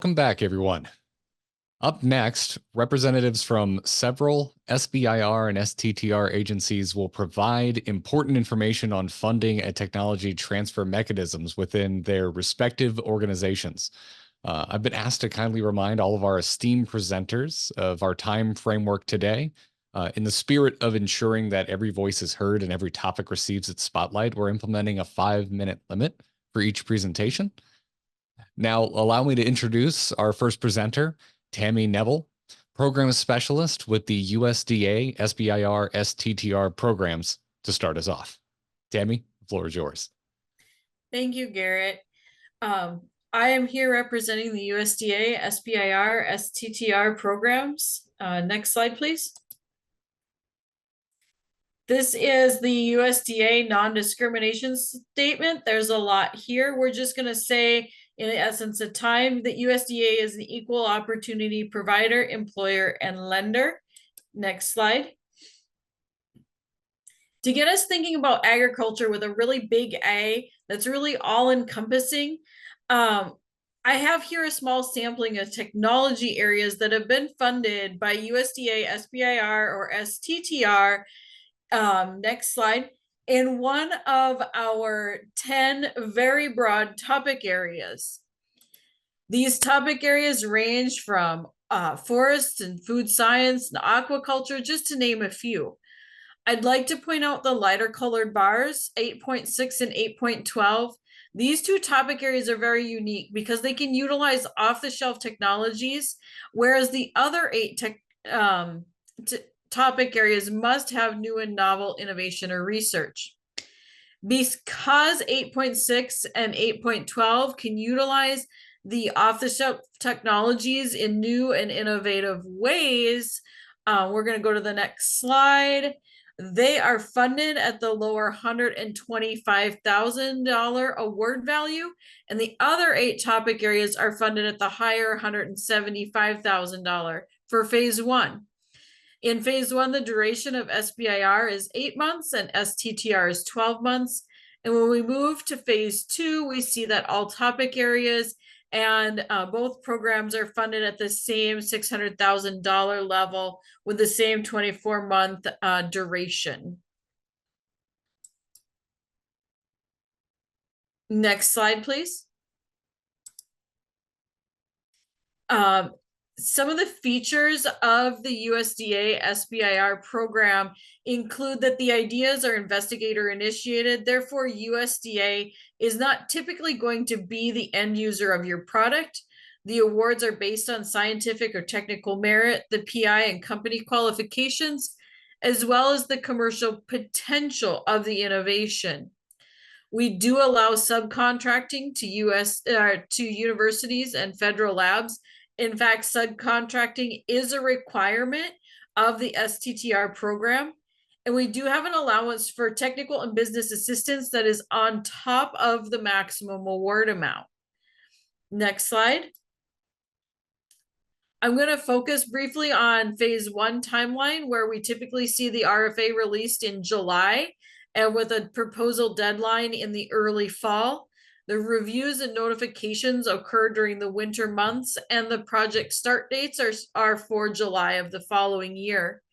Welcome back, everyone. Up next, representatives from several SBIR and STTR agencies will provide important information on funding and technology transfer mechanisms within their respective organizations. I've been asked to kindly remind all of our esteemed presenters of our time framework today. In the spirit of ensuring that every voice is heard and every topic receives its spotlight, we're implementing a 5-minute limit for each presentation. Now, allow me to introduce our first presenter, Tammy Neville, Program Specialist with the USDA SBIR STTR programs, to start us off. Tammy, the floor is yours. Thank you, Garrett. I am here representing the USDA SBIR STTR programs. Next slide, please. This is the USDA non-discrimination statement. There's a lot here. We're just going to say, in essence of time, that USDA is the equal opportunity provider, employer, and lender. Next slide. To get us thinking about agriculture with a really big A that's really all-encompassing, I have here a small sampling of technology areas that have been funded by USDA, SBIR, or STTR. Next slide. In one of our 10 very broad topic areas. These topic areas range from forests and food science and aquaculture, just to name a few. I'd like to point out the lighter colored bars, 8.6 and 8.12. These two topic areas are very unique because they can utilize off-the-shelf technologies, whereas the other 8 topic areas must have new and novel innovation or research. Because 8.6 and 8.12 can utilize the off-the-shelf technologies in new and innovative ways, we're going to go to the next slide. They are funded at the lower $125,000 award value, and the other 8 topic areas are funded at the higher $175,000 for phase 1. In phase 1, the duration of SBIR is 8 months and STTR is 12 months. And when we move to phase 2, we see that all topic areas and both programs are funded at the same $600,000 level with the same 24-month duration. Next slide, please. Some of the features of the USDA SBIR program include that the ideas are investigator initiated. Therefore, USDA is not typically going to be the end user of your product. The awards are based on scientific or technical merit, the PI and company qualifications, as well as the commercial potential of the innovation. We do allow subcontracting to universities and federal labs. In fact, subcontracting is a requirement of the STTR program. And we do have an allowance for technical and business assistance that is on top of the maximum award amount. Next slide. I'm going to focus briefly on phase 1 timeline, where we typically see the RFA released in July and with a proposal deadline in the early fall. The reviews and notifications occur during the winter months, and the project start dates are for July of the following year.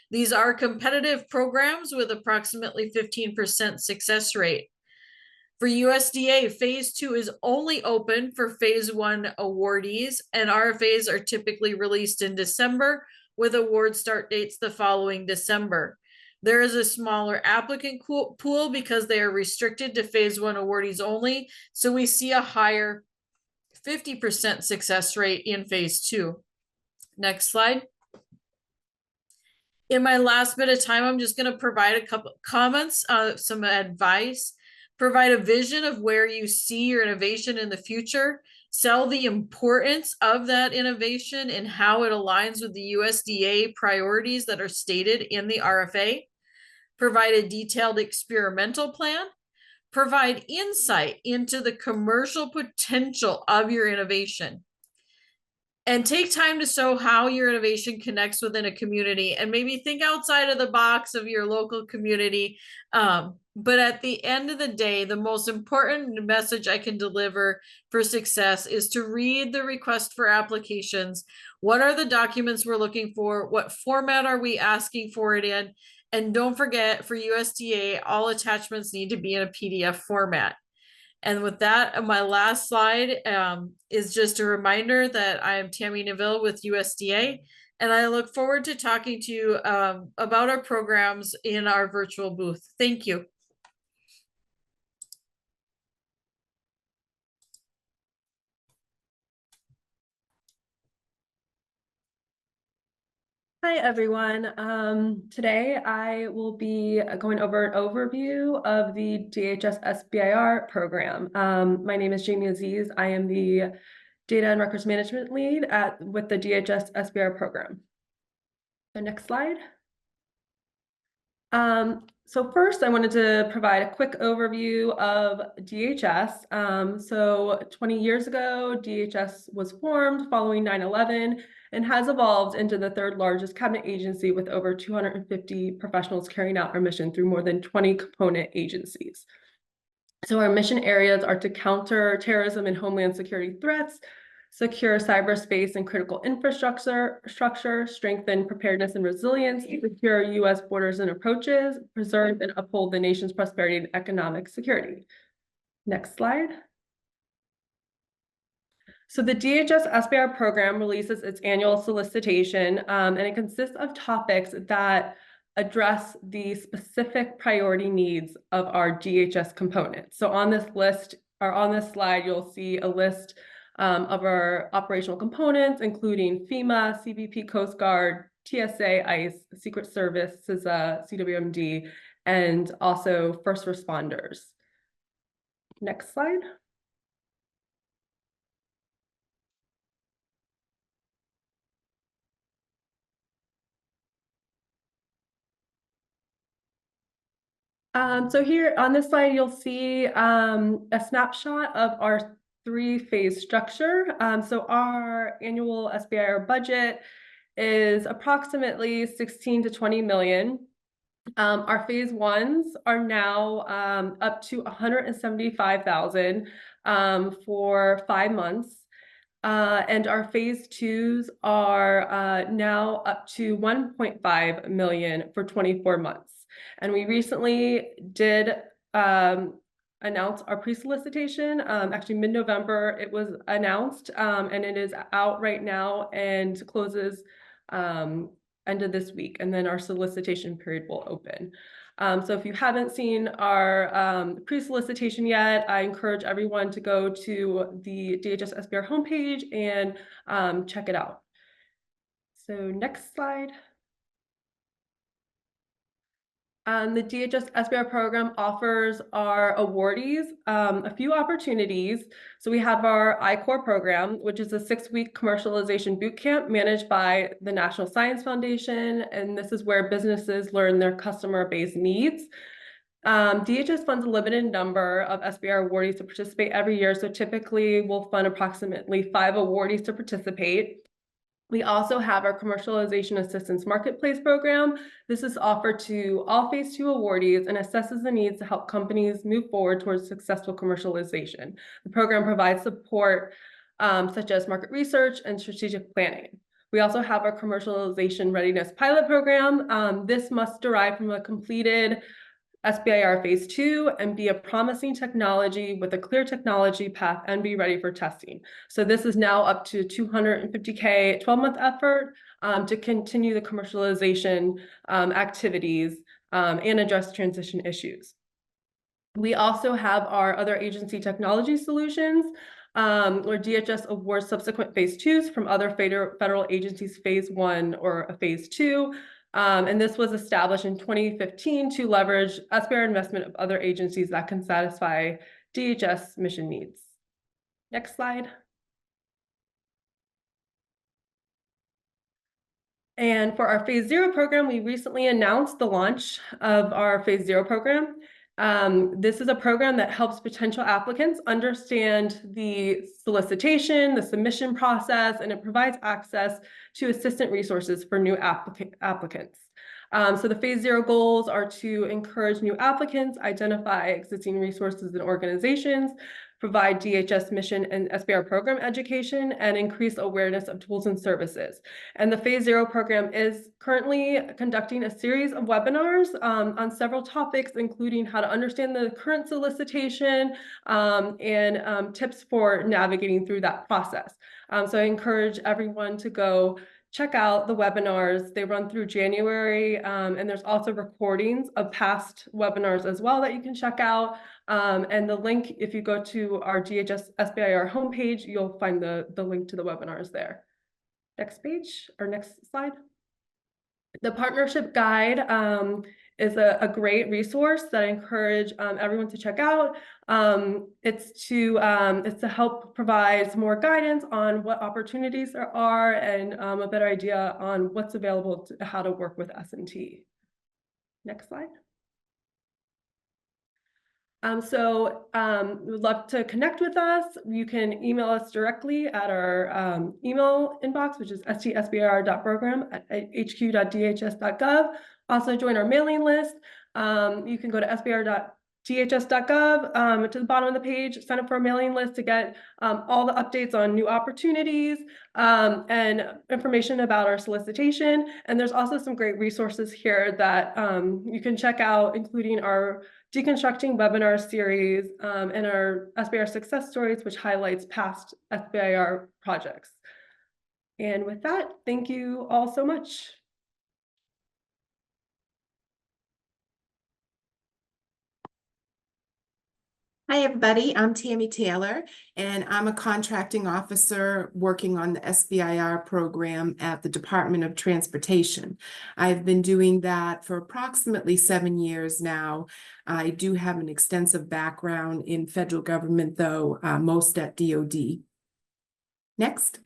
These are competitive programs with approximately 15% success rate. For USDA, phase 2 is only open for phase 1 awardees, and RFAs are typically released in December with award start dates the following December. There is a smaller applicant pool because they are restricted to phase 1 awardees only. So we see a higher 50% success rate in phase 2. Next slide. In my last bit of time, I'm just going to provide a couple comments, some advice, provide a vision of where you see your innovation in the future, sell the importance of that innovation and how it aligns with the USDA priorities that are stated in the RFA, provide a detailed experimental plan, provide insight into the commercial potential of your innovation, and take time to show how your innovation connects within a community, and maybe think outside of the box of your local community But at the end of the day, the most important message I can deliver for success is to read the request for applications. What are the documents we're looking for? What format are we asking for it in? And don't forget, for USDA, all attachments need to be in a PDF format. And with that, my last slide is just a reminder that I am Tammy Neville with USDA, and I look forward to talking to you about our programs in our virtual booth. Thank you. Hi, everyone. Today I will be going over an overview of the DHS SBIR program. My name is Jamie Aziz. I am the Data and Records Management Lead with the DHS SBIR program. The next slide. So first, I wanted to provide a quick overview of DHS. So 20 years ago, DHS was formed following 9/11 and has evolved into the third largest cabinet agency with over 250 professionals carrying out our mission through more than 20 component agencies. So our mission areas are to counter terrorism and homeland security threats, secure cyberspace and critical infrastructure, strengthen preparedness and resilience, secure U.S. borders and approaches, preserve and uphold the nation's prosperity and economic security. Next slide. So the DHS SBIR program releases its annual solicitation, and it consists of topics that address the specific priority needs of our DHS components. So on this list, or on this slide, you'll see a list of our operational components, including FEMA, CBP, Coast Guard, TSA, ICE, Secret Service, CISA, CWMD, and also first responders. Next slide. So here on this slide, you'll see a snapshot of our three-phase structure. So our annual SBIR budget is approximately 16 to 20 million. Our phase ones are now up to 175,000 for 5 months. And our phase twos are now up to 1.5 million for 24 months. And we recently did announce our pre-solicitation. Actually, mid-November, it was announced, and it is out right now and closes end of this week. And then our solicitation period will open. So if you haven't seen our pre-solicitation yet, I encourage everyone to go to the DHS SBIR homepage and check it out. So next slide. The DHS SBIR program offers our awardees a few opportunities. So we have our I-Corps program, which is a 6-week commercialization bootcamp managed by the National Science Foundation. And this is where businesses learn their customer base needs. DHS funds a limited number of SBIR awardees to participate every year. So typically we'll fund approximately 5 awardees to participate. We also have our Commercialization Assistance Marketplace program. This is offered to all phase 2 awardees and assesses the needs to help companies move forward towards successful commercialization. The program provides support such as market research and strategic planning. We also have our Commercialization Readiness Pilot program. This must derive from a completed SBIR phase 2 and be a promising technology with a clear technology path and be ready for testing. So this is now up to $250K 12-month effort to continue the commercialization activities and address transition issues. We also have our other agency technology solutions where DHS awards subsequent phase 2s from other federal agencies phase 1 or a phase 2. And this was established in 2015 to leverage SBIR investment of other agencies that can satisfy DHS mission needs. Next slide. And for our phase 0 program, we recently announced the launch of our phase 0 program. This is a program that helps potential applicants understand the solicitation, the submission process, and it provides access to assistant resources for new applicants. So the phase 0 goals are to encourage new applicants, identify existing resources and organizations, provide DHS mission and SBIR program education, and increase awareness of tools and services. And the phase 0 program is currently conducting a series of webinars on several topics, including how to understand the current solicitation and tips for navigating through that process. So I encourage everyone to go check out the webinars. They run through January, and there's also recordings of past webinars as well that you can check out. And the link, if you go to our DHS SBIR homepage, you'll find the link to the webinars there. Next page or next slide. The partnership guide is a great resource that I encourage everyone to check out. It's to help provide some more guidance on what opportunities there are and a better idea on what's available to how to work with S&T. Next slide. We'd love to connect with us. You can email us directly at our email inbox, which is stsbir.program@hq.dhs.gov. Also join our mailing list. You can go to sbir.dhs.gov to the bottom of the page, sign up for our mailing list to get all the updates on new opportunities and information about our solicitation. And there's also some great resources here that you can check out, including our Deconstructing webinar series and our SBIR success stories, which highlights past SBIR projects. And with that, thank you all so much. Hi, everybody. I'm Tammy Taylor, and I'm a contracting officer working on the SBIR program at the Department of Transportation. I've been doing that for approximately 7 years now. I do have an extensive background in federal government, though, most at DoD. Next.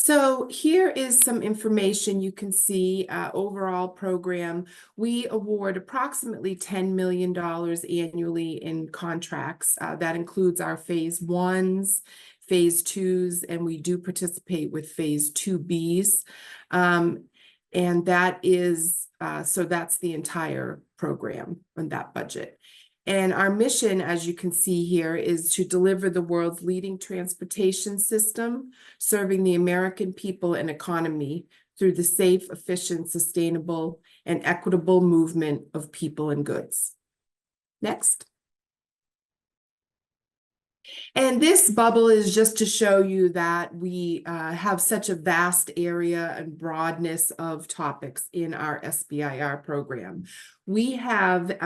So here is some information you can see, overall program. We award approximately $10 million annually in contracts. That includes our phase 1s, phase 2s, and we do participate with phase 2Bs. And that is, so that's the entire program on that budget. And our mission, as you can see here, is to deliver the world's leading transportation system, serving the American people and economy through the safe, efficient, sustainable, and equitable movement of people and goods. Next. And this bubble is just to show you that we have such a vast area and broadness of topics in our SBIR program. We have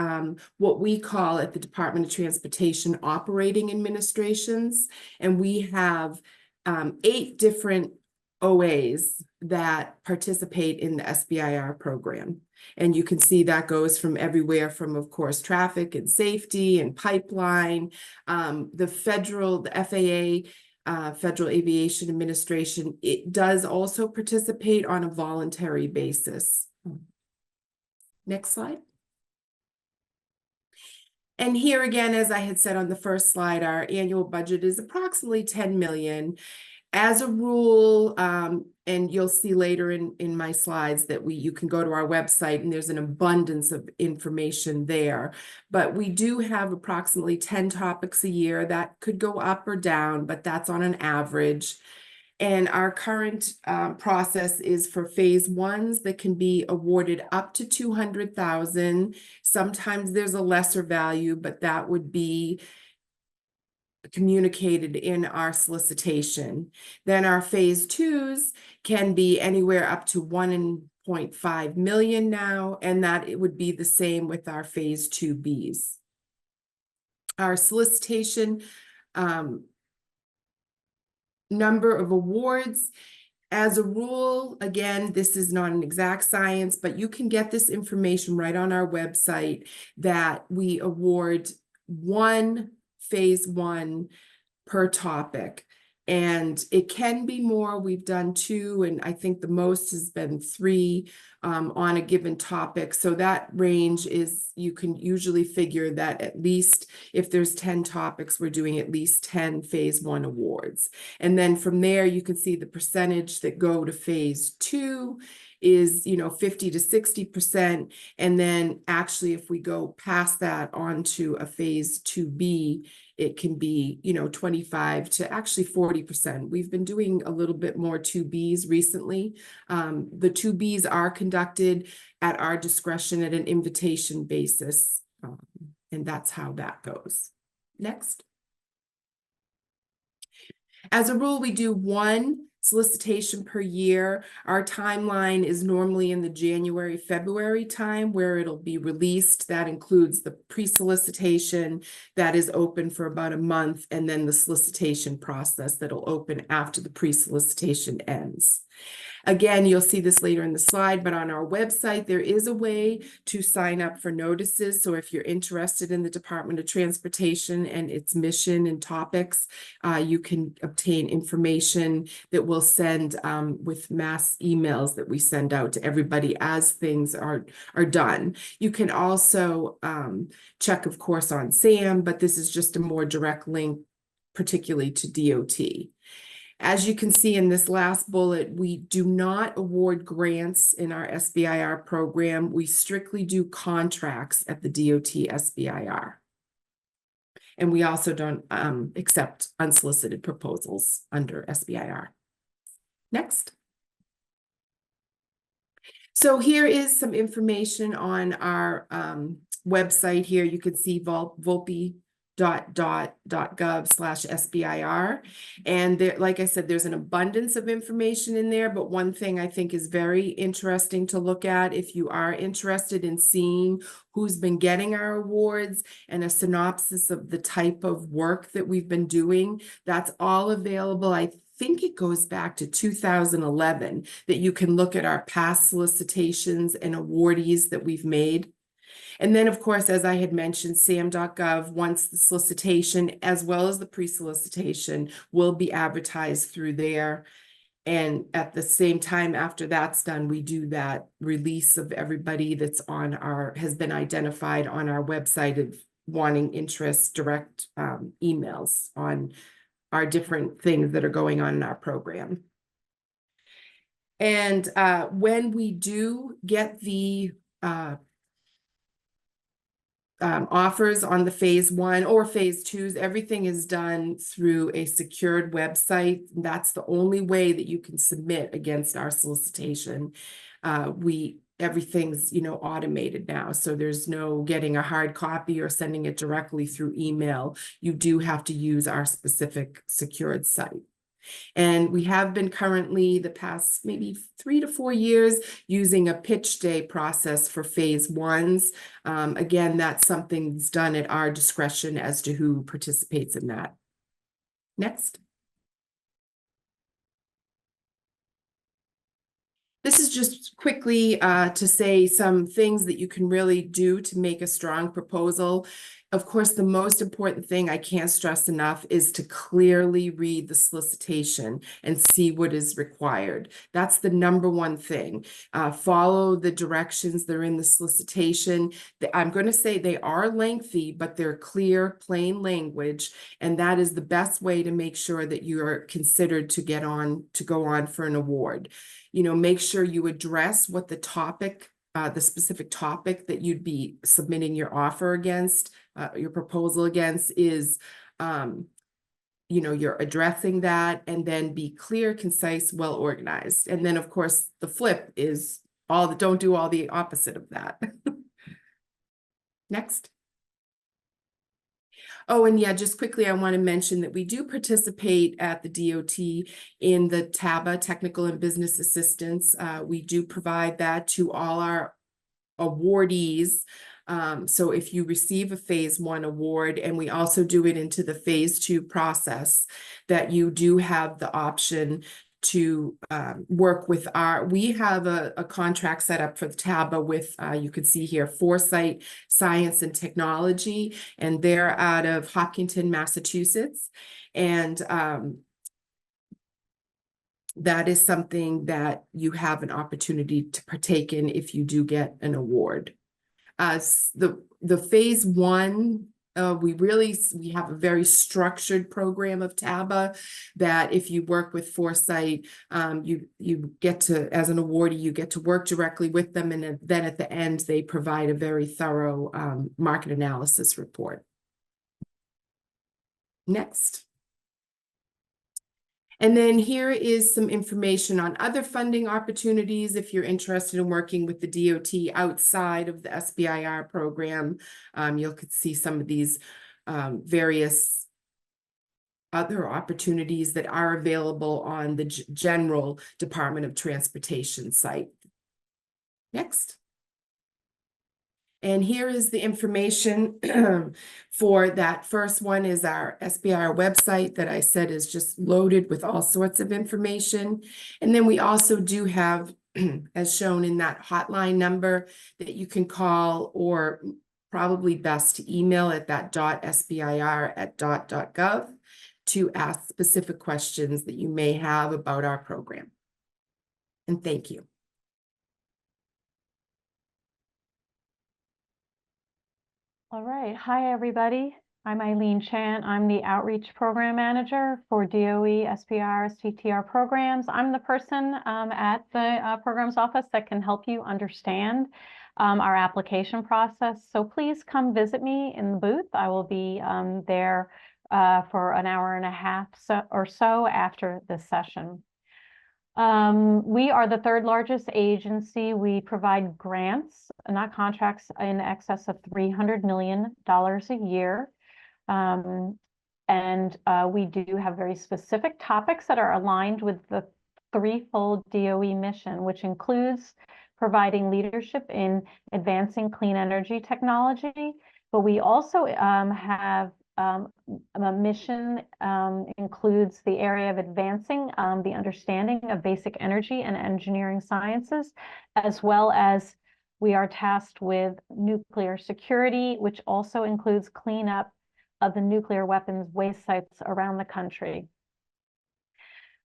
what we call at the Department of Transportation operating administrations, and we have 8 different OAs that participate in the SBIR program. And you can see that goes from everywhere from, of course, traffic and safety and pipeline, the FAA, Federal Aviation Administration. It does also participate on a voluntary basis. Next slide. And here again, as I had said on the first slide, our annual budget is approximately $10 million. As a rule, and you'll see later in my slides that you can go to our website and there's an abundance of information there. But we do have approximately 10 topics a year. That could go up or down, but that's on an average. And our current process is for phase 1s that can be awarded up to $200,000. Sometimes there's a lesser value, but that would be communicated in our solicitation. Then our phase 2s can be anywhere up to $1.5 million now, and that it would be the same with our phase 2Bs. Our solicitation number of awards, as a rule, again, this is not an exact science, but you can get this information right on our website that we award 1 phase 1 per topic. And it can be more. We've done 2, and I think the most has been 3 on a given topic. So that range is, you can usually figure that at least if there's 10 topics, we're doing at least 10 phase 1 awards. And then from there, you can see the percentage that go to phase 2 is, 50 to 60%. And then actually, if we go past that onto a phase 2B, it can be, 25 to actually 40%. We've been doing a little bit more 2Bs recently. The 2Bs are conducted at our discretion at an invitation basis. And that's how that goes. Next. As a rule, we do one solicitation per year. Our timeline is normally in the January, February time where it'll be released. That includes the pre-solicitation that is open for about a month, and then the solicitation process that'll open after the pre-solicitation ends. Again, you'll see this later in the slide, but on our website, there is a way to sign up for notices. So if you're interested in the Department of Transportation and its mission and topics, you can obtain information that we'll send with mass emails that we send out to everybody as things are done. You can also check, of course, on SAM, but this is just a more direct link, particularly to DOT. As you can see in this last bullet, we do not award grants in our SBIR program. We strictly do contracts at the DOT SBIR. And we also don't accept unsolicited proposals under SBIR. Next. So here is some information on our website here. You can see volpe.gov/SBIR. And there, like I said, there's an abundance of information in there, but one thing I think is very interesting to look at if you are interested in seeing who's been getting our awards and a synopsis of the type of work that we've been doing, that's all available. I think it goes back to 2011 that you can look at our past solicitations and awardees that we've made. And then, of course, as I had mentioned, sam.gov, once the solicitation as well as the pre-solicitation will be advertised through there. And at the same time, after that's done, we do that release of everybody that's on has been identified on our website of wanting interest, direct emails on our different things that are going on in our program. And when we do get the offers on the phase 1 or phase 2s, everything is done through a secured website. That's the only way that you can submit against our solicitation. Everything's automated now, so there's no getting a hard copy or sending it directly through email. You do have to use our specific secured site. And we have been currently the past maybe 3 to 4 years using a pitch day process for phase 1s. Again, that's something that's done at our discretion as to who participates in that. Next. This is just quickly to say some things that you can really do to make a strong proposal. Of course, the most important thing I can't stress enough is to clearly read the solicitation and see what is required. That's the number one thing. Follow the directions that are in the solicitation. I'm going to say they are lengthy, but they're clear, plain language, and that is the best way to make sure that you are considered to go on for an award. Make sure you address what the topic, the specific topic that you'd be submitting your offer against, your proposal against is, you're addressing that, and then be clear, concise, well organized. And then, of course, the flip is don't do all the opposite of that. Next. Oh, and yeah, just quickly, I want to mention that we do participate at the DOT in the TABA, Technical and Business Assistance. We do provide that to all our awardees. So if you receive a phase 1 award, and we also do it into the phase 2 process, that you do have the option to work with we have a contract set up for the TABA with, you can see here, Foresight Science and Technology, and they're out of Hopkinton, Massachusetts. And that is something that you have an opportunity to partake in if you do get an award. The phase 1 We have a very structured program of TABA that if you work with Foresight, you get to, as an awardee, you get to work directly with them, and then at the end they provide a very thorough market analysis report. Next. And then here is some information on other funding opportunities if you're interested in working with the DOT outside of the SBIR program. You could see some of these various other opportunities that are available on the general Department of Transportation site. Next. And here is the information for that first one is our SBIR website that I said is just loaded with all sorts of information. And then we also do have, as shown in that hotline number, that you can call, or probably best to email at that .sbir@dot.gov to ask specific questions that you may have about our program. And thank you. All right. Hi, everybody. I'm Eileen Chant. I'm the Outreach Program Manager for DOE, SBIR, STTR programs. I'm the person at the programs office that can help you understand our application process. So please come visit me in the booth. I will be there for an hour and a half or so after this session. We are the third largest agency. We provide grants, not contracts, in excess of $300 million a year. We do have very specific topics that are aligned with the threefold DOE mission, which includes providing leadership in advancing clean energy technology. But we also have a mission includes the area of advancing the understanding of basic energy and engineering sciences, as well as we are tasked with nuclear security, which also includes cleanup of the nuclear weapons waste sites around the country.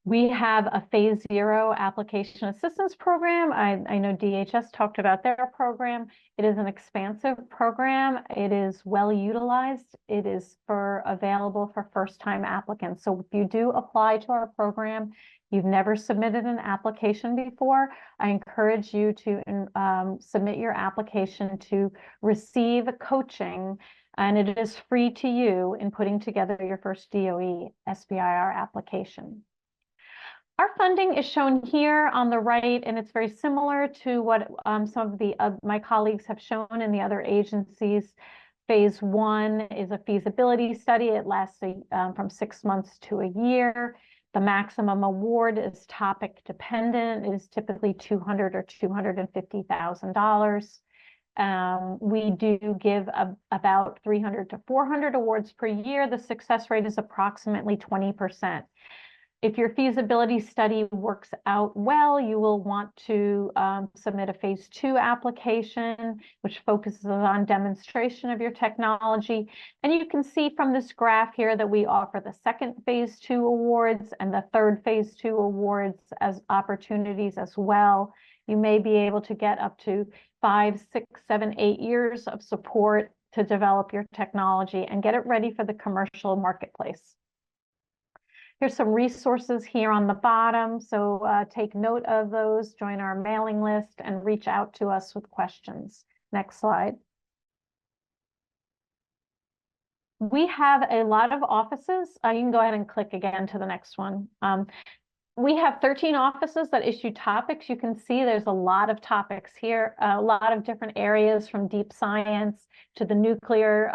We have a Phase 0 application assistance program. I know DHS talked about their program. It is an expansive program. It is well utilized. It is available for first-time applicants. So if you do apply to our program, you've never submitted an application before, I encourage you to submit your application to receive coaching, and it is free to you in putting together your first DOE SBIR application. Our funding is shown here on the right, and it's very similar to what some of my colleagues have shown in the other agencies. Phase 1 is a feasibility study. It lasts from 6 months to a year. The maximum award is topic dependent. It is typically $200,000 or $250,000. We do give about 300 to 400 awards per year. The success rate is approximately 20%. If your feasibility study works out well, you will want to submit a Phase 2 application, which focuses on demonstration of your technology. And you can see from this graph here that we offer the second Phase 2 awards and the third Phase 2 awards as opportunities as well. You may be able to get up to 5, 6, 7, 8 years of support to develop your technology and get it ready for the commercial marketplace. Here's some resources here on the bottom, so take note of those, join our mailing list, and reach out to us with questions. Next slide. We have a lot of offices. You can go ahead and click again to the next one. We have 13 offices that issue topics. You can see there's a lot of topics here, a lot of different areas from deep science to the nuclear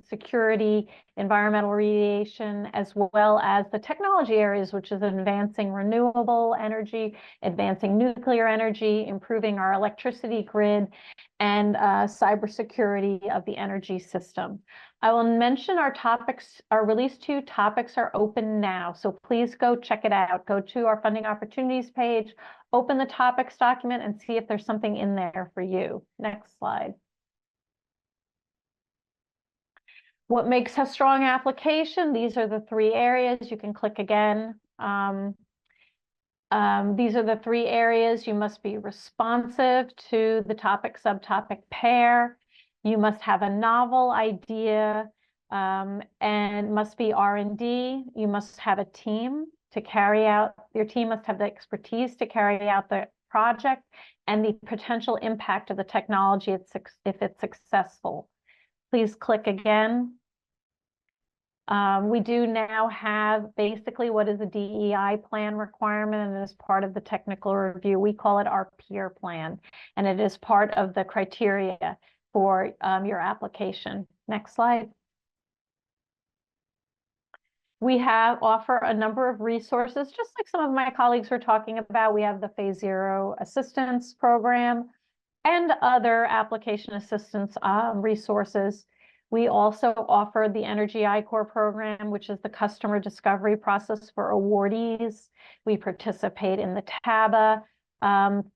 security, environmental radiation, as well as the technology areas, which is advancing renewable energy, advancing nuclear energy, improving our electricity grid, and cybersecurity of the energy system. I will mention our topics, our Release 2 topics are open now, so please go check it out. Go to our funding opportunities page, open the topics document, and see if there's something in there for you. Next slide. What makes a strong application? These are the 3 areas. You can click again. These are the 3 areas. You must be responsive to the topic subtopic pair. You must have a novel idea. and must be R&D. You must have a team to carry out, your team must have the expertise to carry out the project and the potential impact of the technology if it's successful. Please click again. We do now have basically what is a DEI plan requirement, and it is part of the technical review. We call it our peer plan, and it is part of the criteria for your application. Next slide. We offer a number of resources, just like some of my colleagues were talking about. We have the Phase Zero Assistance Program and other application assistance resources. We also offer the Energy I-Core program, which is the customer discovery process for awardees. We participate in the TABA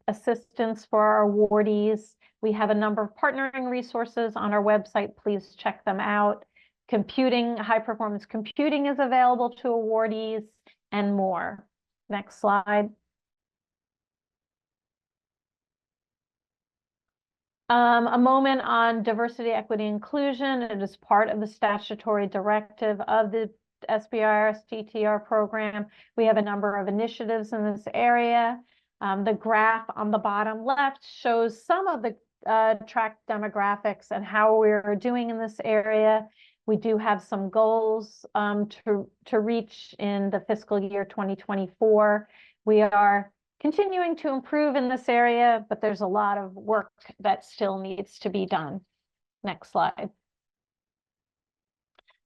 assistance for our awardees. We have a number of partnering resources on our website. Please check them out. Computing, high performance computing is available to awardees and more. Next slide. A moment on diversity, equity, inclusion. It is part of the statutory directive of the SBIR STTR program. We have a number of initiatives in this area. The graph on the bottom left shows some of the tracked demographics and how we're doing in this area. We do have some goals to reach in the fiscal year 2024. We are continuing to improve in this area, but there's a lot of work that still needs to be done. Next slide.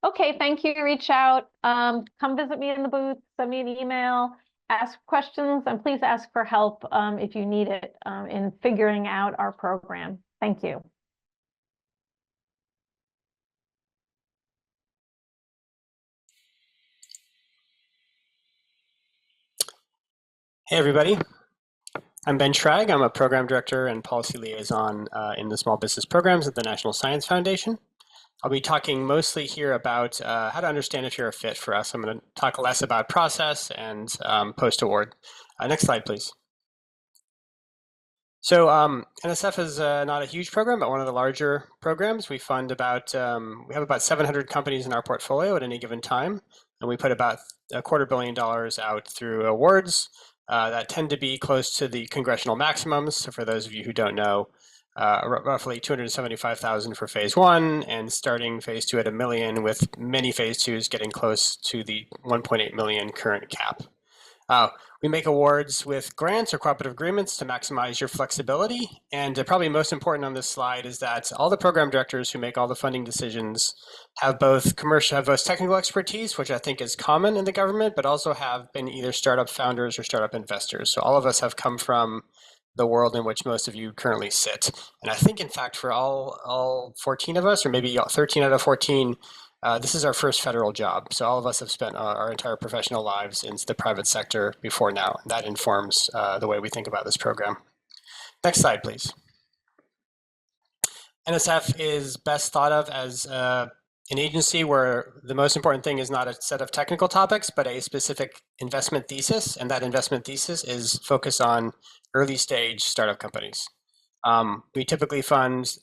Okay, thank you. Reach out. Come visit me in the booth, send me an email, ask questions, and please ask for help if you need it in figuring out our program. Thank you. Hey, everybody. I'm Ben Schrag. I'm a program director and policy liaison in the small business programs at the National Science Foundation. I'll be talking mostly here about how to understand if you're a fit for us. I'm going to talk less about process and post-award. Next slide, please. So NSF is not a huge program, but one of the larger programs. We fund about, we have about 700 companies in our portfolio at any given time, and we put about $250 million out through awards that tend to be close to the congressional maximums. So for those of you who don't know, roughly 275,000 for phase 1 and starting phase 2 at $1 million, with many phase 2s getting close to the 1.8 million current cap. We make awards with grants or cooperative agreements to maximize your flexibility. And probably most important on this slide is that all the program directors who make all the funding decisions have both technical expertise, which I think is common in the government, but also have been either startup founders or startup investors. So all of us have come from the world in which most of you currently sit. And I think, in fact, for all 14 of us, or maybe 13 out of 14, this is our first federal job. So all of us have spent our entire professional lives in the private sector before now. And that informs the way we think about this program. Next slide, please. NSF is best thought of as an agency where the most important thing is not a set of technical topics, but a specific investment thesis. And that investment thesis is focused on early stage startup companies. We typically fund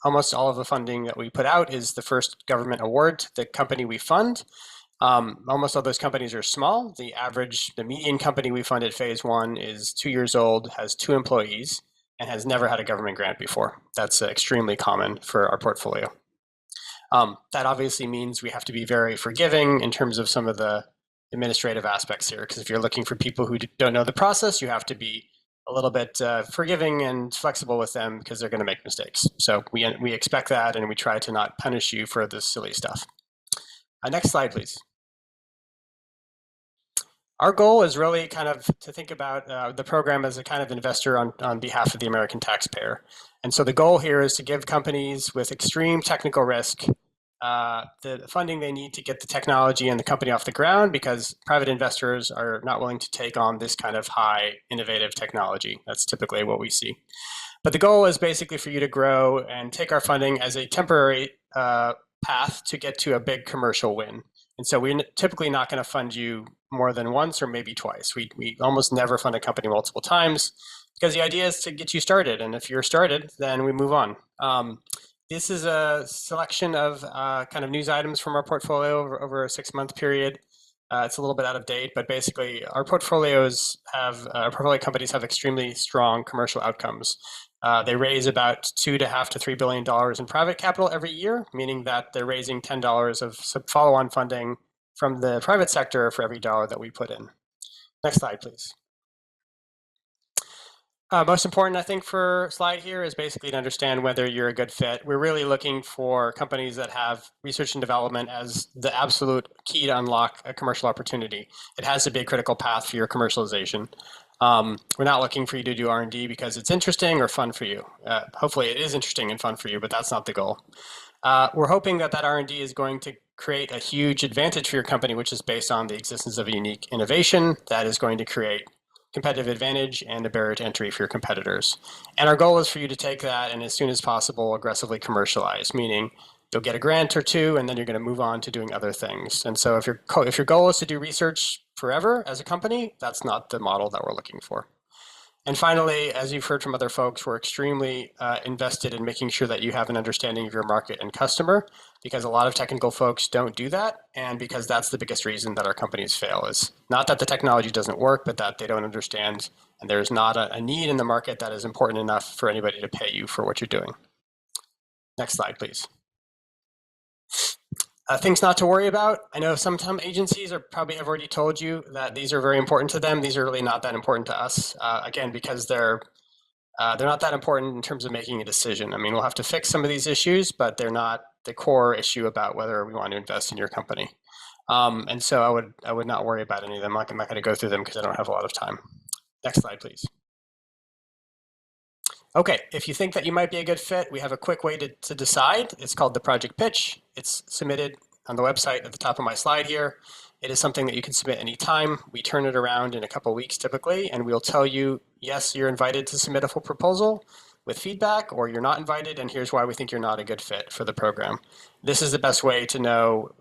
almost all of the funding that we put out is the first government award to the company we fund. Almost all those companies are small. The median company we fund at phase 1 is 2 years old, has 2 employees, and has never had a government grant before. That's extremely common for our portfolio. That obviously means we have to be very forgiving in terms of some of the administrative aspects here, because if you're looking for people who don't know the process, you have to be a little bit forgiving and flexible with them because they're going to make mistakes. So we expect that, and we try to not punish you for this silly stuff. Next slide, please. Our goal is really kind of to think about the program as a kind of investor on behalf of the American taxpayer. And so the goal here is to give companies with extreme technical risk the funding they need to get the technology and the company off the ground, because private investors are not willing to take on this kind of high innovative technology. That's typically what we see. But the goal is basically for you to grow and take our funding as a temporary path to get to a big commercial win. And so we're typically not going to fund you more than once or maybe twice. We almost never fund a company multiple times, because the idea is to get you started. And if you're started, then we move on. This is a selection of kind of news items from our portfolio over a 6-month period. It's a little bit out of date, but basically our portfolio companies have extremely strong commercial outcomes. They raise about $2.5 to $3 billion in private capital every year, meaning that they're raising $10 of follow-on funding from the private sector for every dollar that we put in. Next slide, please. Most important, I think, for slide here is basically to understand whether you're a good fit. We're really looking for companies that have research and development as the absolute key to unlock a commercial opportunity. It has to be a critical path for your commercialization. We're not looking for you to do R&D because it's interesting or fun for you. Hopefully it is interesting and fun for you, but that's not the goal. We're hoping that R&D is going to create a huge advantage for your company, which is based on the existence of a unique innovation that is going to create competitive advantage and a barrier to entry for your competitors. And our goal is for you to take that and as soon as possible aggressively commercialize, meaning you'll get a grant or two and then you're going to move on to doing other things. And so if your goal is to do research forever as a company, that's not the model that we're looking for. And finally, as you've heard from other folks, we're extremely invested in making sure that you have an understanding of your market and customer, because a lot of technical folks don't do that, and because that's the biggest reason that our companies fail, is not that the technology doesn't work, but that they don't understand, and there's not a need in the market that is important enough for anybody to pay you for what you're doing. Next slide, please. Things not to worry about. I know some agencies probably have already told you that these are very important to them. These are really not that important to us, again, because they're not that important in terms of making a decision. I mean, we'll have to fix some of these issues, but they're not the core issue about whether we want to invest in your company. And so I would not worry about any of them. I'm not going to go through them because I don't have a lot of time. Next slide, please. Okay, if you think that you might be a good fit, we have a quick way to decide. It's called the project pitch. It's submitted on the website at the top of my slide here. It is something that you can submit anytime. We turn it around in a couple of weeks typically, and we'll tell you, yes, you're invited to submit a full proposal with feedback, or you're not invited, and here's why we think you're not a good fit for the program. This is the best way to know,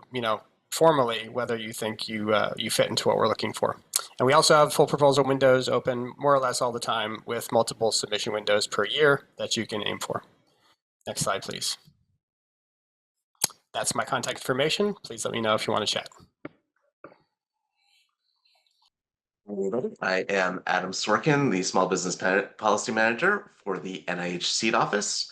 formally whether you think you fit into what we're looking for. And we also have full proposal windows open more or less all the time with multiple submission windows per year that you can aim for. Next slide, please. That's my contact information. Please let me know if you want to chat. I am Adam Sorkin, the Small Business Policy Manager for the NIH Seed Office,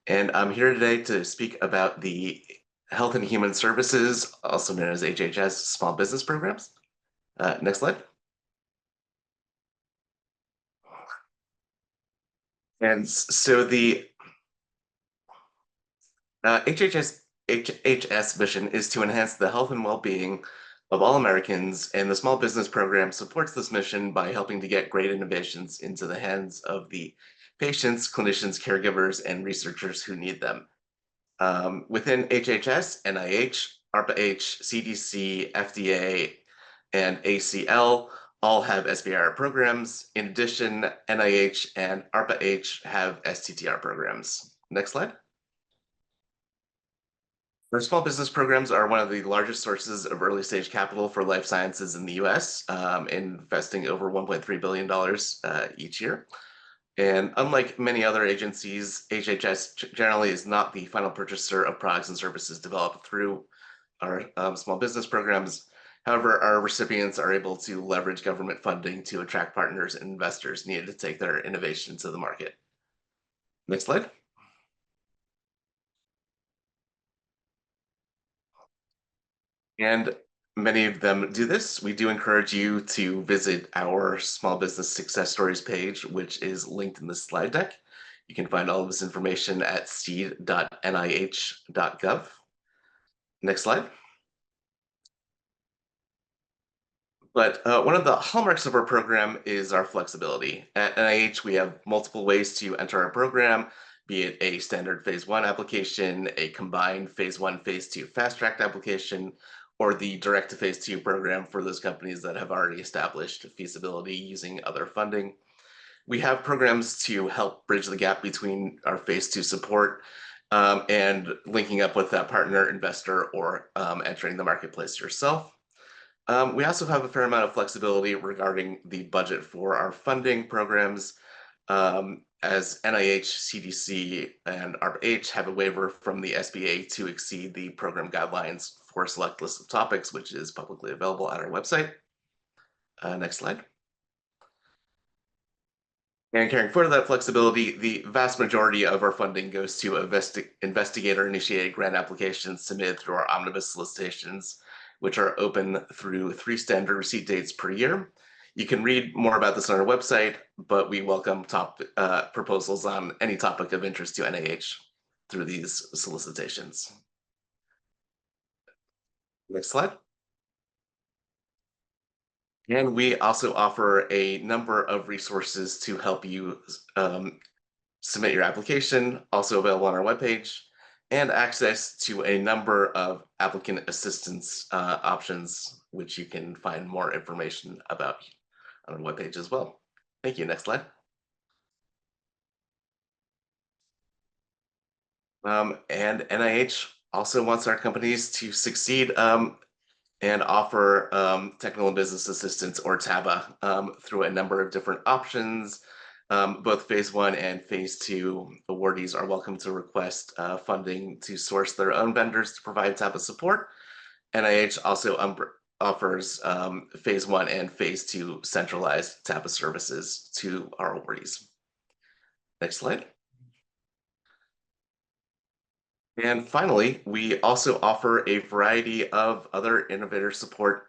and I'm here today to speak about the Health and Human Services, also known as HHS, small business programs. Next slide. And so the HHS mission is to enhance the health and well-being of all Americans, and the small business program supports this mission by helping to get great innovations into the hands of the patients, clinicians, caregivers, and researchers who need them. Within HHS, NIH, ARPA-H, CDC, FDA, and ACL all have SBIR programs. In addition, NIH and ARPA-H have STTR programs. Next slide. Our small business programs are one of the largest sources of early stage capital for life sciences in the US, investing over $1.3 billion each year. And unlike many other agencies, HHS generally is not the final purchaser of products and services developed through our small business programs. However, our recipients are able to leverage government funding to attract partners and investors needed to take their innovation to the market. Next slide. And many of them do this. We do encourage you to visit our small business success stories page, which is linked in the slide deck. You can find all of this information at seed.nih.gov. Next slide. But one of the hallmarks of our program is our flexibility. At NIH, we have multiple ways to enter our program, be it a standard phase 1 application, a combined phase 1, phase 2 fast-tracked application, or the direct to phase 2 program for those companies that have already established feasibility using other funding. We have programs to help bridge the gap between our phase 2 support and linking up with that partner, investor, or entering the marketplace yourself. We also have a fair amount of flexibility regarding the budget for our funding programs. as NIH, CDC, and ARPA-H have a waiver from the SBA to exceed the program guidelines for a select list of topics, which is publicly available at our website. Next slide. And carrying forward that flexibility, the vast majority of our funding goes to investigator-initiated grant applications submitted through our omnibus solicitations, which are open through 3 standard receipt dates per year. You can read more about this on our website, but we welcome top proposals on any topic of interest to NIH through these solicitations. Next slide. And we also offer a number of resources to help you submit your application, also available on our webpage, and access to a number of applicant assistance options, which you can find more information about on our webpage as well. Thank you. Next slide. And NIH also wants our companies to succeed and offer technical and business assistance, or TABA, through a number of different options. Both phase 1 and phase 2 awardees are welcome to request funding to source their own vendors to provide TABA support. NIH also offers phase 1 and phase 2 centralized TABA services to our awardees. Next slide. And finally, we also offer a variety of other innovator support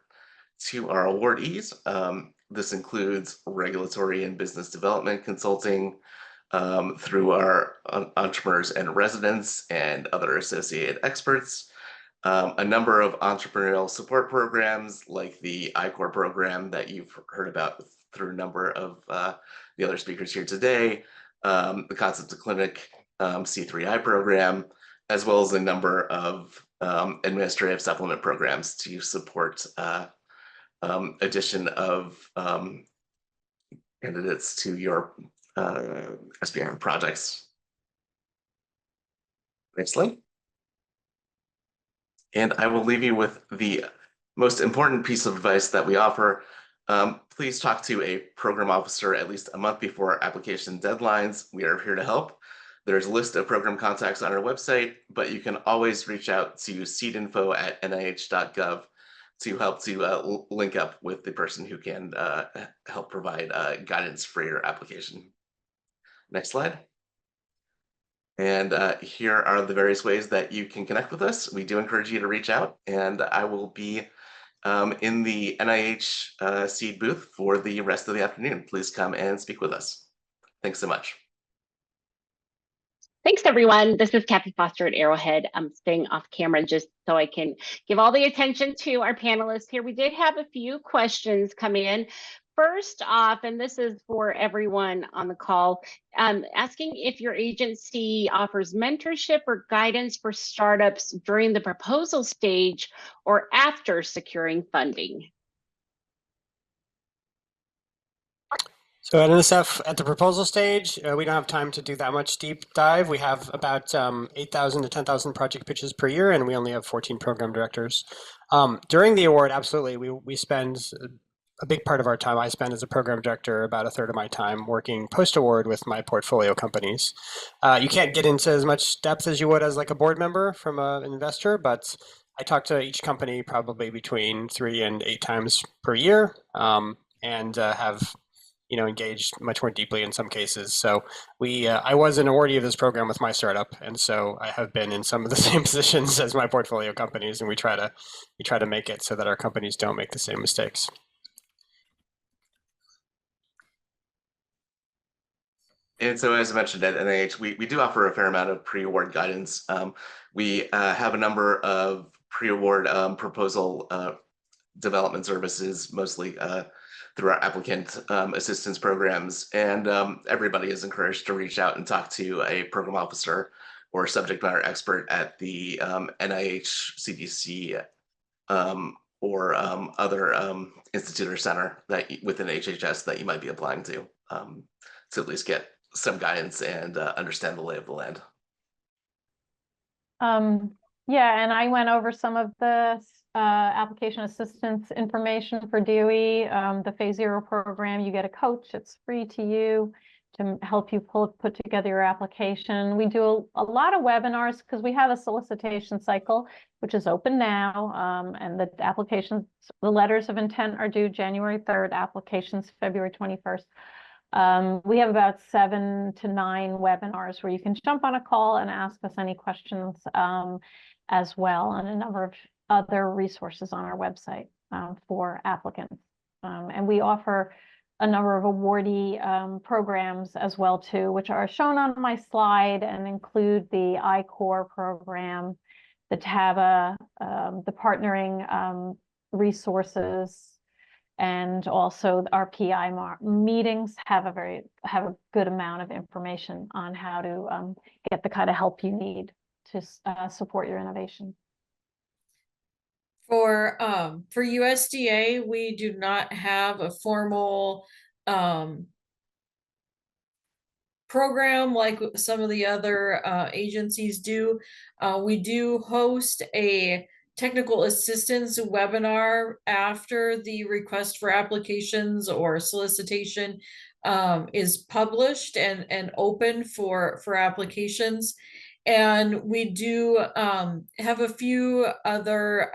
to our awardees. This includes regulatory and business development consulting through our entrepreneurs and residents and other associated experts. A number of entrepreneurial support programs like the I-Corps program that you've heard about through a number of the other speakers here today, the Concept to Clinic C3I program, as well as a number of administrative supplement programs to support addition of candidates to your SBIR projects. Next slide. And I will leave you with the most important piece of advice that we offer. Please talk to a program officer at least a month before application deadlines. We are here to help. There's a list of program contacts on our website, but you can always reach out to seedinfo@nih.gov to help to link up with the person who can help provide guidance for your application. Next slide. And here are the various ways that you can connect with us. We do encourage you to reach out, and I will be in the NIH Seed booth for the rest of the afternoon. Please come and speak with us. Thanks so much. Thanks, everyone. This is Kathy Foster at Arrowhead. I'm staying off camera just so I can give all the attention to our panelists here. We did have a few questions come in. First off, and this is for everyone on the call, asking if your agency offers mentorship or guidance for startups during the proposal stage or after securing funding. So at NSF, at the proposal stage, we don't have time to do that much deep dive. We have about 8,000 to 10,000 project pitches per year, and we only have 14 program directors. During the award, absolutely, we spend a big part of our time. I spend as a program director about a third of my time working post-award with my portfolio companies. You can't get into as much depth as you would as like a board member from an investor, but I talk to each company probably between 3 and 8 times per year, and have engaged much more deeply in some cases. So I was an awardee of this program with my startup, and so I have been in some of the same positions as my portfolio companies, and we try to make it so that our companies don't make the same mistakes. And so, as I mentioned at NIH, we do offer a fair amount of pre-award guidance. We have a number of pre-award proposal development services, mostly through our applicant assistance programs. And everybody is encouraged to reach out and talk to a program officer or subject matter expert at the NIH, CDC, or other institute or center that within HHS that you might be applying to at least get some guidance and understand the lay of the land. Yeah, and I went over some of the application assistance information for DOE. The Phase 0 program, you get a coach, it's free to you to help you put together your application. We do a lot of webinars because we have a solicitation cycle, which is open now. And the applications, the letters of intent are due January 3rd, applications February 21st. We have about 7 to 9 webinars where you can jump on a call and ask us any questions as well, and a number of other resources on our website for applicants. And we offer a number of awardee programs as well too, which are shown on my slide and include the I-Core program, the TABA, the partnering resources, and also our PI meetings have a good amount of information on how to get the kind of help you need to support your innovation. For USDA, we do not have a formal program like some of the other agencies do. We do host a technical assistance webinar after the request for applications or solicitation is published and open for applications. And we do have a few other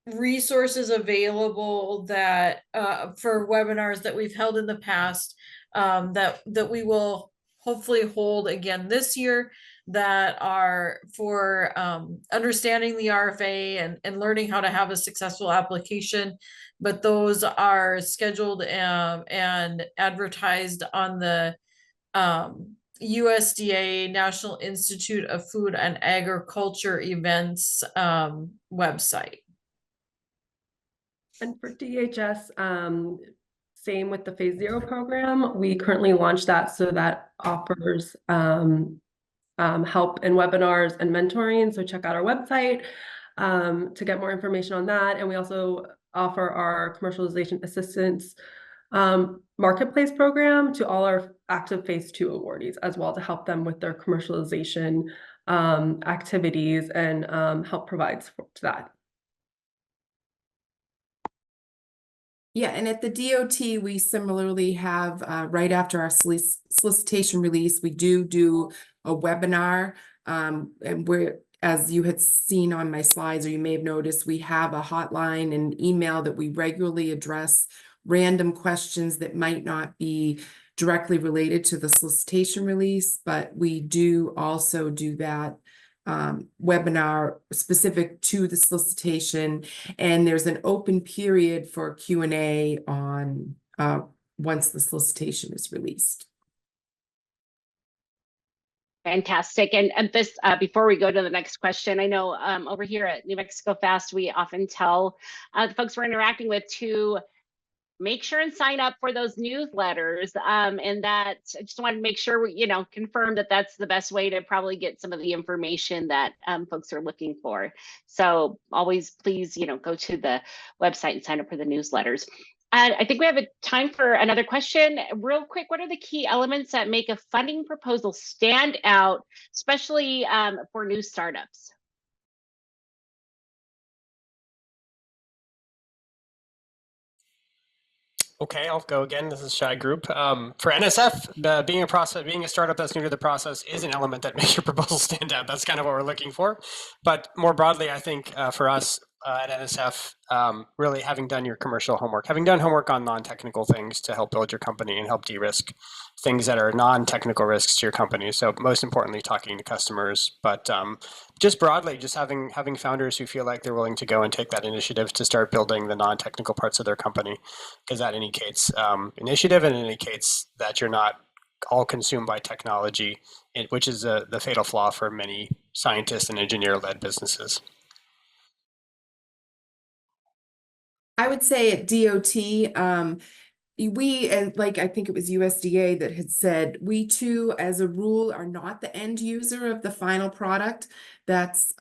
resources available that for webinars that we've held in the past that we will hopefully hold again this year, that are for understanding the RFA and learning how to have a successful application. But those are scheduled and advertised on the USDA National Institute of Food and Agriculture events website. And for DHS, same with the Phase 0 program. We currently launched that, so that offers help in webinars and mentoring. So check out our website to get more information on that. And we also offer our commercialization assistance marketplace program to all our active Phase 2 awardees as well, to help them with their commercialization activities and help provide support to that. Yeah, and at the DOT, we similarly have, right after our solicitation release, we do a webinar, and we're, as you had seen on my slides, or you may have noticed, we have a hotline and email that we regularly address random questions that might not be directly related to the solicitation release, but we do also do that webinar specific to the solicitation, and there's an open period for Q&A on once the solicitation is released. Fantastic. And this, before we go to the next question, I know over here at New Mexico Fast, we often tell the folks we're interacting with to make sure and sign up for those newsletters. And that I just want to make sure we, confirm that that's the best way to probably get some of the information that folks are looking for. So always please, go to the website and sign up for the newsletters. I think we have a time for another question. Real quick, what are the key elements that make a funding proposal stand out, especially for new startups? Okay, I'll go again. This is Schrag Group. For NSF, being a startup that's new to the process is an element that makes your proposal stand out. That's kind of what we're looking for. But more broadly, I think for us at NSF, really having done your commercial homework, having done homework on non-technical things to help build your company and help de-risk things that are non-technical risks to your company. So most importantly, talking to customers, but just broadly, just having founders who feel like they're willing to go and take that initiative to start building the non-technical parts of their company, because that indicates initiative and indicates that you're not all consumed by technology, which is the fatal flaw for many scientist and engineer-led businesses. I would say at DOT, and like I think it was USDA that had said, we too, as a rule, are not the end user of the final product that's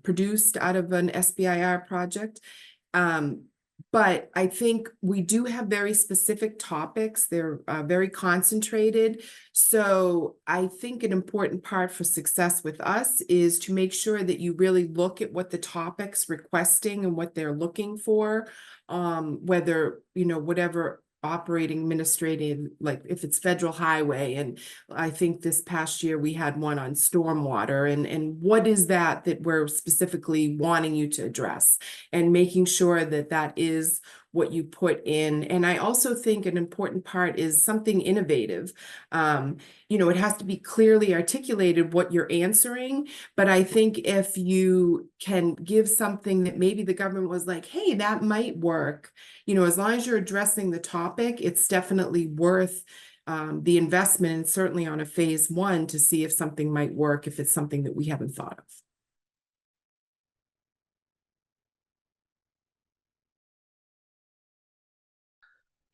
produced out of an SBIR project. But I think we do have very specific topics. They're very concentrated. So I think an important part for success with us is to make sure that you really look at what the topic's requesting and what they're looking for, whether, whatever operating administrative, like if it's federal highway. And I think this past year we had one on stormwater, and what is that we're specifically wanting you to address, and making sure that that is what you put in. And I also think an important part is something innovative. You know, it has to be clearly articulated what you're answering, but I think if you can give something that maybe the government was like, hey, that might work, you know, as long as you're addressing the topic, it's definitely worth the investment, and certainly on a phase one to see if something might work, if it's something that we haven't thought of.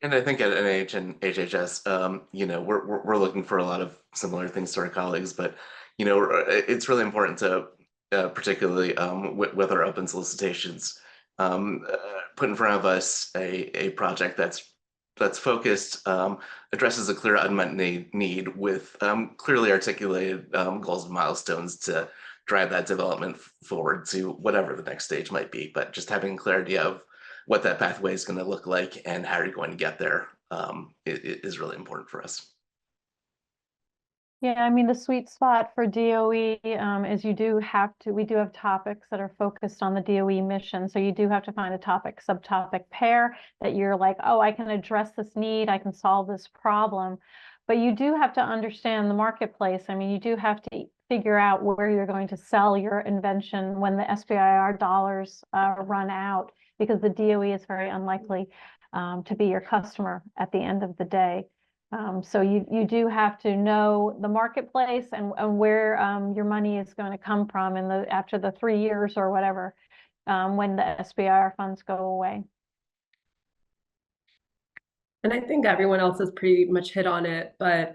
And I think at NIH and HHS, you know, we're looking for a lot of similar things to our colleagues, but you know, it's really important to, particularly with our open solicitations, put in front of us a project that's focused, addresses a clear unmet need with clearly articulated goals and milestones to drive that development forward to whatever the next stage might be. But just having clarity of what that pathway is going to look like and how you're going to get there is really important for us. Yeah, I mean, the sweet spot for DOE is we do have topics that are focused on the DOE mission. So you do have to find a topic, subtopic pair that you're like, oh, I can address this need, I can solve this problem. But you do have to understand the marketplace. I mean, you do have to figure out where you're going to sell your invention when the SBIR dollars run out, because the DOE is very unlikely to be your customer at the end of the day. So you do have to know the marketplace and where your money is going to come from after the 3 years or whatever, when the SBIR funds go away. And I think everyone else has pretty much hit on it, but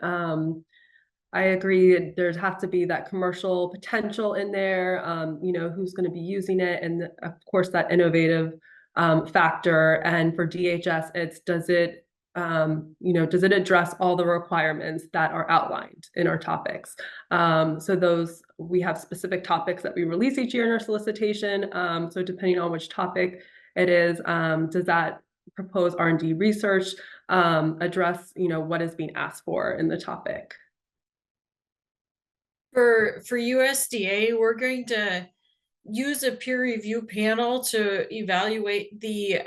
I agree there has to be that commercial potential in there, you know, who's going to be using it, and of course that innovative factor. And for DHS, it's does it address all the requirements that are outlined in our topics? So we have specific topics that we release each year in our solicitation. So depending on which topic it is, does that propose R&D research address, you know, what is being asked for in the topic? For USDA, we're going to use a peer review panel to evaluate the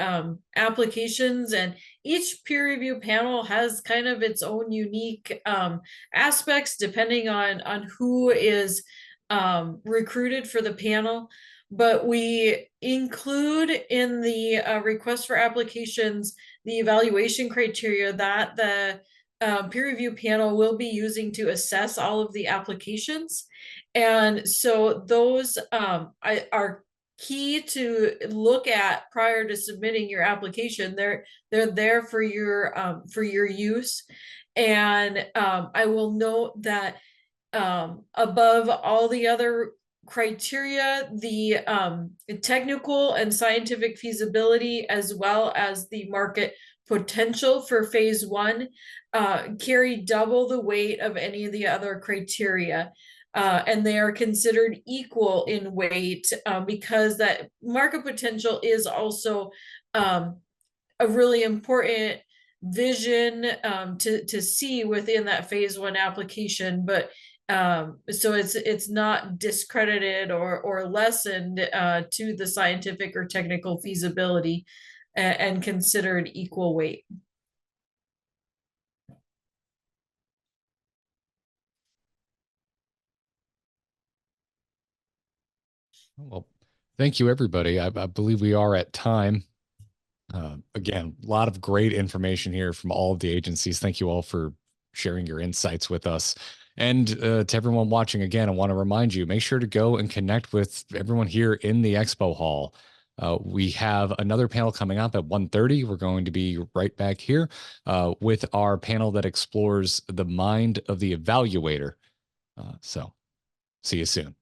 applications, and each peer review panel has kind of its own unique aspects depending on who is recruited for the panel. But we include in the request for applications the evaluation criteria that the peer review panel will be using to assess all of the applications. And so those are key to look at prior to submitting your application. They're there for your use. And I will note that above all the other criteria, the technical and scientific feasibility, as well as the market potential for phase one, carry double the weight of any of the other criteria. And they are considered equal in weight because that market potential is also a really important vision to see within that phase one application. But so it's not discredited or lessened to the scientific or technical feasibility and considered equal weight. Well, thank you, everybody. I believe we are at time. Again, a lot of great information here from all of the agencies. Thank you all for sharing your insights with us. And to everyone watching, again, I want to remind you, make sure to go and connect with everyone here in the expo hall. We have another panel coming up at 1:30. We're going to be right back here with our panel that explores the mind of the evaluator. So see you soon.